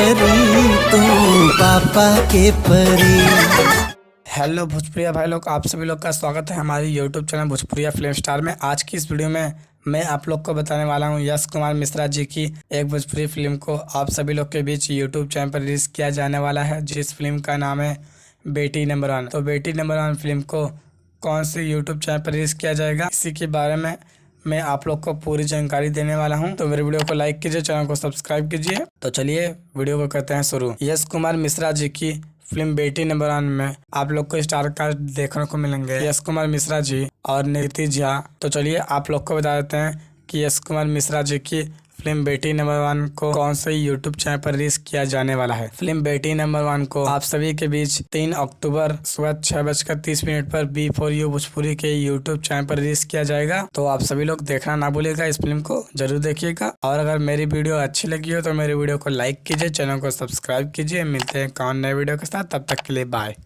परी तू पापा के परी। हेलो भोजपुरिया भाई लोग, आप सभी लोग का स्वागत है हमारी यूट्यूब चैनल भोजपुरिया फिल्म स्टार में। आज की इस वीडियो में मैं आप लोग को बताने वाला हूं यश कुमार मिश्रा जी की एक भोजपुरी फिल्म को आप सभी लोग के बीच यूट्यूब चैनल पर रिलीज किया जाने वाला है, जिस फिल्म का नाम है बेटी नंबर 1। तो बेटी नंबर 1 फिल्म को कौन से यूट्यूब चैनल पर रिलीज किया जाएगा, इसी के बारे में मैं आप लोग को पूरी जानकारी देने वाला हूं। तो मेरे वीडियो को लाइक कीजिए, चैनल को सब्सक्राइब कीजिए। तो चलिए वीडियो को करते हैं शुरू। यश कुमार मिश्रा जी की फिल्म बेटी नंबर 1 में आप लोग को स्टार कास्ट देखने को मिलेंगे यश कुमार मिश्रा जी और नीति झा। तो चलिए आप लोग को बता देते हैं कि यश कुमार मिश्रा जी की फिल्म बेटी नंबर 1 को कौन से यूट्यूब चैनल पर रिलीज किया जाने वाला है। फिल्म बेटी नंबर 1 को आप सभी के बीच 3 अक्टूबर सुबह 6:30 पर B4U भोजपुरी के यूट्यूब चैनल पर रिलीज किया जाएगा। तो आप सभी लोग देखना ना भूलिएगा, इस फिल्म को जरूर देखिएगा। और अगर मेरी वीडियो अच्छी लगी हो तो मेरी वीडियो को लाइक कीजिए, चैनल को सब्सक्राइब कीजिए। मिलते हैं कौन नए वीडियो के साथ, तब तक के लिए बाय।